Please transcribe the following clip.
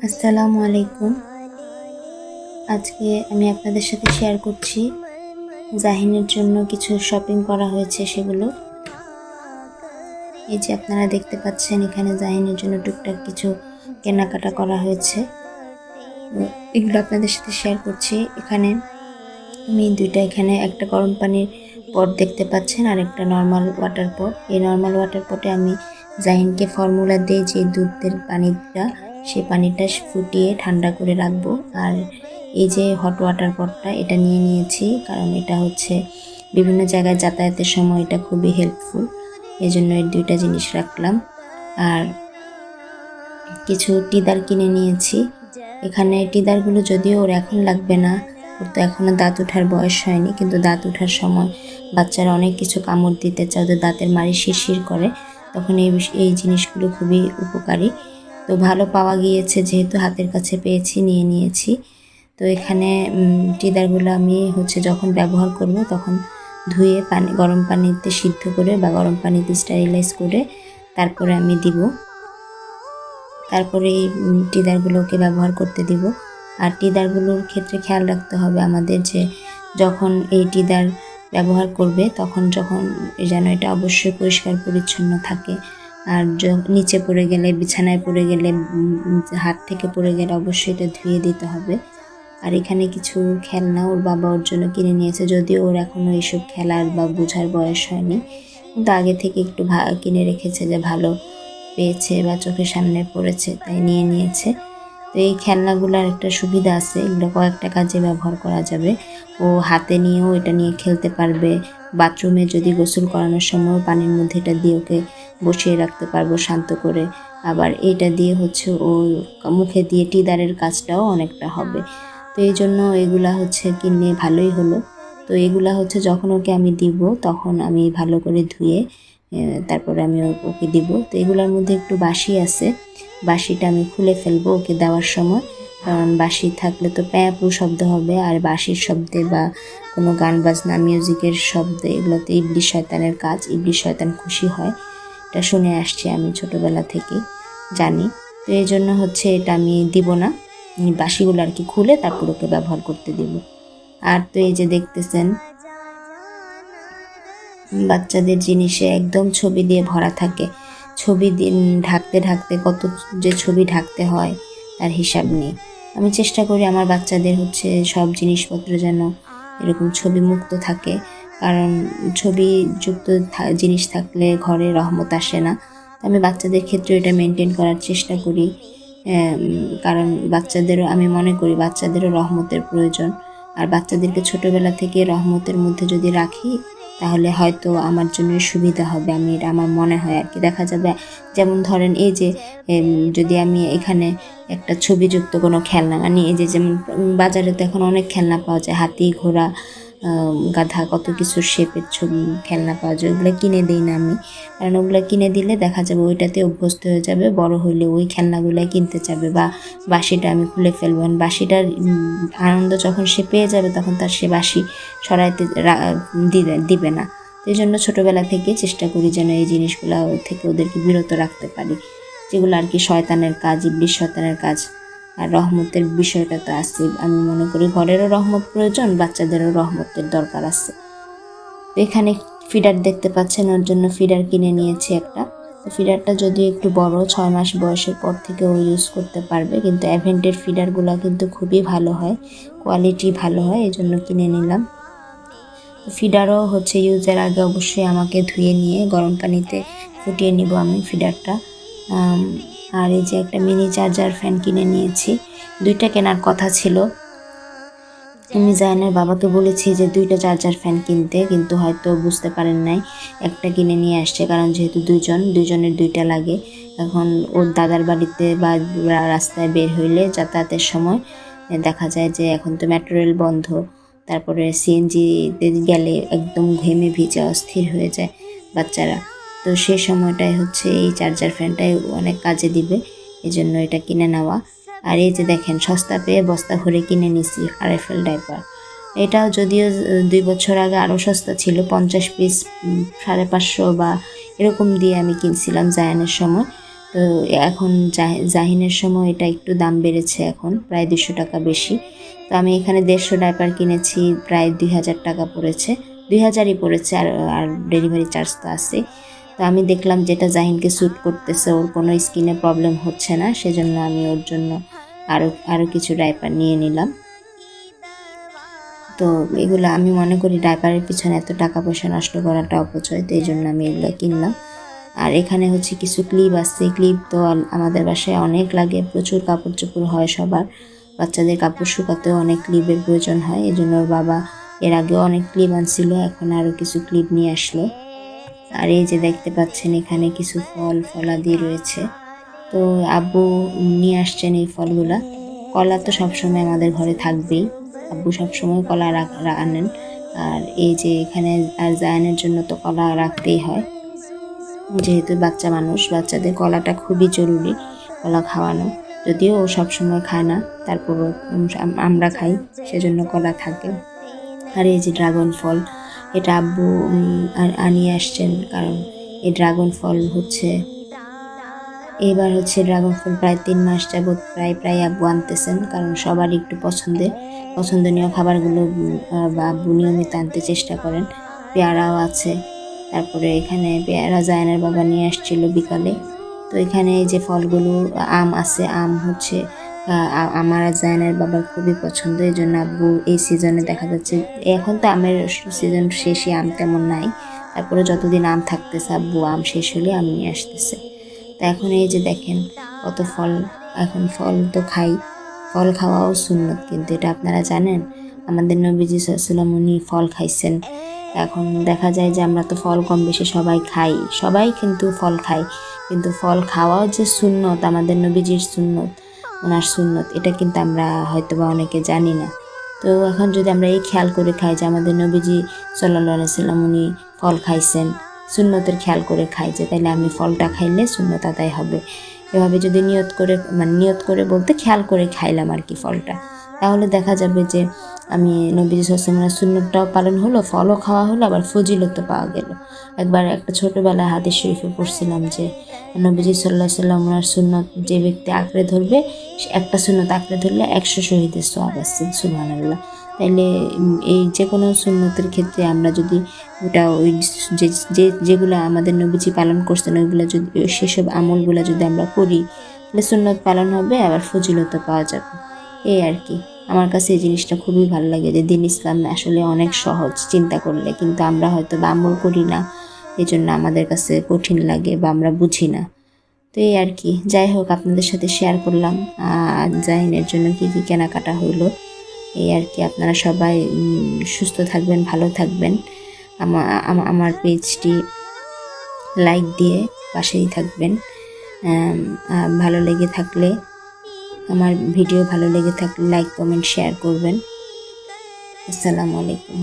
আসসালামু আলাইকুম। আজকে আমি আপনাদের সাথে শেয়ার করছি জাহিনের জন্য কিছু শপিং করা হয়েছে সেগুলো। এই যে আপনারা দেখতে পাচ্ছেন এখানে জাহিনের জন্য টুকটাক কিছু কেনাকাটা করা হয়েছে, এগুলো আপনাদের সাথে শেয়ার করছি। এখানে আমি এখানে একটা গরম পানির পট দেখতে পাচ্ছেন আর একটা নর্মাল ওয়াটার পট। এই নর্মাল ওয়াটার পটে আমি জাহিনকে ফর্মুলা দিয়ে যে দুধের পানিটা, সেই পানিটা ফুটিয়ে ঠান্ডা করে রাখবো। আর এই যে হট ওয়াটার পটটা, এটা নিয়ে নিয়েছি কারণ এটা হচ্ছে বিভিন্ন জায়গায় যাতায়াতের সময় এটা খুবই হেল্পফুল, এই জন্য এই দুইটা জিনিস রাখলাম। আর কিছু টিদার কিনে নিয়েছি। এখানে টিদারগুলো যদিও ওর এখন লাগবে না, ওর তো এখনও দাঁত ওঠার বয়স হয়নি, কিন্তু দাঁত ওঠার সময় বাচ্চারা অনেক কিছু কামড় দিতে চায়, ওদের দাঁতের মাড়ি শিরশির করে, তখন এই জিনিসগুলো খুবই উপকারী। তো ভালো পাওয়া গিয়েছে যেহেতু হাতের কাছে পেয়েছি, নিয়ে নিয়েছি। তো এখানে টিদারগুলো আমি যখন ব্যবহার করব তখন ধুয়ে গরম পানিতে সিদ্ধ করে বা গরম পানিতে স্টেরিলাইজ করে তারপরে আমি দিব, তারপরে এই টিদারগুলোকে ব্যবহার করতে দিব। আর টিদারগুলোর ক্ষেত্রে খেয়াল রাখতে হবে আমাদের যে যখন এই টিদার ব্যবহার করবে তখন যেন এটা অবশ্যই পরিষ্কার পরিচ্ছন্ন থাকে। আর নিচে পড়ে গেলে, বিছানায় পড়ে গেলে, হাত থেকে পড়ে গেলে অবশ্যই এটা ধুয়ে দিতে হবে। আর এখানে কিছু খেলনা ওর বাবা ওর জন্য কিনে নিয়েছে, যদিও ওর এখনও এইসব খেলার বা বোঝার বয়স হয়নি, কিন্তু আগে থেকে একটু কিনে রেখেছে যে ভালো পেয়েছে বা চোখের সামনে পড়েছে তাই নিয়ে নিয়েছে। তো এই খেলনাগুলোর একটা সুবিধা আছে, এগুলো কয়েকটা কাজে ব্যবহার করা যাবে। ও হাতে নিয়েও এটা নিয়ে খেলতে পারবে, বাথরুমে যদি গোসল করানোর সময় পানির মধ্যে এটা দিয়ে ওকে বসিয়ে রাখতে পারবো শান্ত করে। আবার এটা দিয়ে ও মুখে দিয়ে টিদারের কাজটাও অনেকটা হবে। তো এই জন্য এগুলা কিনে ভালোই হলো। তো এগুলা যখন ওকে আমি দিব তখন আমি ভালো করে ধুয়ে তারপরে আমি ওকে দিব। তো এগুলোর মধ্যে একটু বাসি আছে, বাসিটা আমি খুলে ফেলবো ওকে দেওয়ার সময়, কারণ বাসি থাকলে তো প্যাঁপু শব্দ হবে, আর বাসির শব্দে বা কোনো গান বাজনা মিউজিকের শব্দে এগুলোতে ইবলিশ শয়তানের কাজ, ইবলিশ শয়তান খুশি হয়, এটা শুনে আসছি আমি ছোটোবেলা থেকে জানি। তো এই জন্য এটা আমি দিব না, বাসিগুলো আর কি খুলে তারপর ওকে ব্যবহার করতে দিব। আর তো এই যে দেখতেছেন বাচ্চাদের জিনিসে একদম ছবি দিয়ে ভরা থাকে, ছবি ঢাকতে ঢাকতে কত যে ছবি ঢাকতে হয় তার হিসাব নেই। আমি চেষ্টা করি আমার বাচ্চাদের সব জিনিসপত্র যেন এরকম ছবি মুক্ত থাকে, কারণ ছবিযুক্ত জিনিস থাকলে ঘরে রহমত আসে না। আমি বাচ্চাদের ক্ষেত্রে এটা মেনটেন করার চেষ্টা করি, কারণ বাচ্চাদেরও আমি মনে করি বাচ্চাদেরও রহমতের প্রয়োজন। আর বাচ্চাদেরকে ছোটোবেলা থেকে রহমতের মধ্যে যদি রাখি তাহলে হয়তো আমার জন্য সুবিধা হবে, আমার মনে হয় আর কি। দেখা যাবে যেমন ধরেন এই যে যদি আমি এখানে একটা ছবিযুক্ত কোনো খেলনা এই যে যেমন বাজারে তো এখন অনেক খেলনা পাওয়া যায়, হাতি, ঘোড়া, গাধা, কত কিছুর শেপের ছবি খেলনা পাওয়া যায়, ওগুলো কিনে দিই না আমি, কারণ ওগুলো কিনে দিলে দেখা যাবে ওইটাতে অভ্যস্ত হয়ে যাবে, বড় হলে ওই খেলনাগুলোই কিনতে চাবে। বা বাঁশিটা আমি খুলে ফেলবো, বাঁশিটার আনন্দ যখন সে পেয়ে যাবে তখন তার সে বাঁশি সরাইতে দিবে না। এই জন্য ছোটোবেলা থেকে চেষ্টা করি যেন এই জিনিসগুলো থেকে ওদেরকে বিরত রাখতে পারি, যেগুলো আর কি শয়তানের কাজ, ইবলিশ শয়তানের কাজ। আর রহমতের বিষয়টা তো আছে, আমি মনে করি ঘরেরও রহমত প্রয়োজন, বাচ্চাদেরও রহমতের দরকার আছে। তো এখানে ফিডার দেখতে পাচ্ছেন, ওর জন্য ফিডার কিনে নিয়েছি একটা। তো ফিডারটা যদি একটু বড়, 6 মাস বয়সের পর থেকে ও ইউজ করতে পারবে, কিন্তু অ্যাভেন্টের ফিডারগুলো কিন্তু খুবই ভালো হয়, কোয়ালিটি ভালো হয়, এই জন্য কিনে নিলাম। ফিডারও ইউজের আগে অবশ্যই আমাকে ধুয়ে নিয়ে গরম পানিতে ফুটিয়ে নিব আমি ফিডারটা। আর এই যে একটা মিনি চার্জার ফ্যান কিনে নিয়েছি, 2টা কেনার কথা ছিল। আমি জাহিনের বাবাকে বলেছি যে 2টা চার্জার ফ্যান কিনতে, কিন্তু হয়তো বুঝতে পারেন নাই, একটা কিনে নিয়ে আসছে, কারণ যেহেতু দুজনের 2টা লাগে। এখন ওর দাদার বাড়িতে বা রাস্তায় বের হইলে যাতায়াতের সময় দেখা যায় যে এখন তো মেট্রো রেল বন্ধ, তারপরে সিএনজিতে গেলে একদম ঘেমে ভিজে অস্থির হয়ে যায় বাচ্চারা। তো সেই সময়টায় এই চার্জার ফ্যানটাই অনেক কাজে দিবে, এই জন্য এটা কিনে নেওয়া। আর এই যে দেখেন সস্তা পেয়ে বস্তা ভরে কিনে নিছি আরএফএল ডাইপার। এটাও যদিও 2 বছর আগে আরও সস্তা ছিল, 50 পিস 550 বা এরকম দিয়ে আমি কিনছিলাম জায়ানের সময়। তো এখন জাহিনের সময় এটা একটু দাম বেড়েছে, এখন প্রায় 200 টাকা বেশি। তো আমি এখানে 150 ডাইপার কিনেছি, প্রায় 2000 টাকা পড়েছে, 2000ই পড়েছে, আর ডেলিভারি চার্জ তো আছে। তো আমি দেখলাম যেটা জাহিনকে স্যুট করতেছে, ওর কোনো স্কিনে প্রবলেম হচ্ছে না, সেজন্য আমি ওর জন্য আরও কিছু ডাইপার নিয়ে নিলাম। তো এগুলো আমি মনে করি ডাইপারের পিছনে এত টাকা পয়সা নষ্ট করাটা অপচয়, তো এই জন্য আমি এগুলো কিনলাম। আর এখানে হচ্ছে কিছু ক্লিপ আছে, ক্লিপ তো আমাদের বাসায় অনেক লাগে, প্রচুর কাপড় চোপড় হয় সবার, বাচ্চাদের কাপড় শুকাতেও অনেক ক্লিপের প্রয়োজন হয়। এই জন্য ওর বাবা এর আগেও অনেক ক্লিপ আনছিল, এখন আরও কিছু ক্লিপ নিয়ে আসলো। আর এই যে দেখতে পাচ্ছেন এখানে কিছু ফলাদি রয়েছে, তো আব্বু নিয়ে আসছেন এই ফলগুলা। কলা তো সবসময় আমাদের ঘরে থাকবেই, আব্বু সবসময় কলা আনেন। আর এই যে এখানে আর জায়ানের জন্য তো কলা রাখতেই হয়, যেহেতু বাচ্চা মানুষ, বাচ্চাদের কলাটা খুবই জরুরি, কলা খাওয়ানো। যদিও ও সবসময় খায় না, তারপরও আমরা খাই, সেজন্য কলা থাকে। আর এই যে ড্রাগন ফল, এটা আব্বু আনিয়ে আসছেন, কারণ এই ড্রাগন ফল হচ্ছে এবার হচ্ছে ড্রাগন ফল প্রায় 3 মাস যাবৎ প্রায় আব্বু আনতেছেন, কারণ সবারই একটু পছন্দনীয় খাবারগুলো আব্বু নিয়মিত আনতে চেষ্টা করেন। পেয়ারাও আছে, তারপরে এখানে পেয়ারা জায়ানের বাবা নিয়ে আসছিল বিকালে। তো এখানে এই যে ফলগুলো, আম আছে, আম হচ্ছে আমার আর জায়ানের বাবার খুবই পছন্দ, এই জন্য আব্বু এই সিজনে দেখা যাচ্ছে, এখন তো আমের সিজন শেষে, আম তেমন নাই, তারপরে যতদিন আম থাকতেছে আব্বু আম শেষ হলে আম নিয়ে আসতেছে। তো এখন এই যে দেখেন কত ফল, এখন ফল তো খাই, ফল খাওয়াও সুন্নত, কিন্তু এটা আপনারা জানেন আমাদের নবীজি সাল্লাল্লাহু আলাইহি ওয়াসাল্লাম উনি ফল খাইছেন। এখন দেখা যায় যে আমরা তো ফল কম বেশি সবাই খাই, সবাই কিন্তু ফল খাই, কিন্তু ফল খাওয়াও যে সুন্নত, আমাদের নবীজির সুন্নত, ওনার সুন্নত, এটা কিন্তু আমরা হয়তো বা অনেকে জানি না। তো এখন যদি আমরা এই খেয়াল করে খাই যে আমাদের নবীজি সাল্লাল্লাহু আলাইহি ওয়াসাল্লাম উনি ফল খাইছেন, সুন্নতের খেয়াল করে খাই যে তাইলে আমি ফলটা খাইলে সুন্নত আদায় হবে, এভাবে যদি নিয়ত করে বলতে খেয়াল করে খাইলাম আর কি ফলটা, তাহলে দেখা যাবে যে আমি নবীজি সাল্লাল্লাহু আলাইহি ওয়াসাল্লামের সুন্নতটাও পালন হলো, ফলও খাওয়া হলো, আবার ফজিলতও পাওয়া গেল। একবার একটা ছোটোবেলায় হাদিস শরীফে পড়ছিলাম যে নবীজি সাল্লাল্লাহু আলাইহি ওয়াসাল্লাম ওনার সুন্নত যে ব্যক্তি আঁকড়ে ধরবে, একটা সুন্নত আঁকড়ে ধরলে 100 শহীদের সওয়াব আছে, সুবহানাল্লাহ। তাইলে এই যে কোনো সুন্নতের ক্ষেত্রে আমরা যদি ওটা ওই যেগুলো আমাদের নবীজি পালন করছেন ওইগুলো যদি, সেসব আমলগুলো যদি আমরা করি, তাহলে সুন্নত পালন হবে, আবার ফজিলতও পাওয়া যাবে। এই আর কি, আমার কাছে এই জিনিসটা খুবই ভালো লাগে যে দিন ইসলাম আসলে অনেক সহজ চিন্তা করলে, কিন্তু আমরা হয়তো বা আমল করি না, এই জন্য আমাদের কাছে কঠিন লাগে বা আমরা বুঝি না। তো এই আর কি, যাই হোক আপনাদের সাথে শেয়ার করলাম জাহিনের জন্য কী কী কেনাকাটা হইলো। এই আর কি, আপনারা সবাই সুস্থ থাকবেন, ভালো থাকবেন, আমার পেজটি লাইক দিয়ে পাশেই থাকবেন। ভালো লেগে থাকলে, আমার ভিডিও ভালো লেগে থাকলে লাইক কমেন্ট শেয়ার করবেন। আসসালামু আলাইকুম।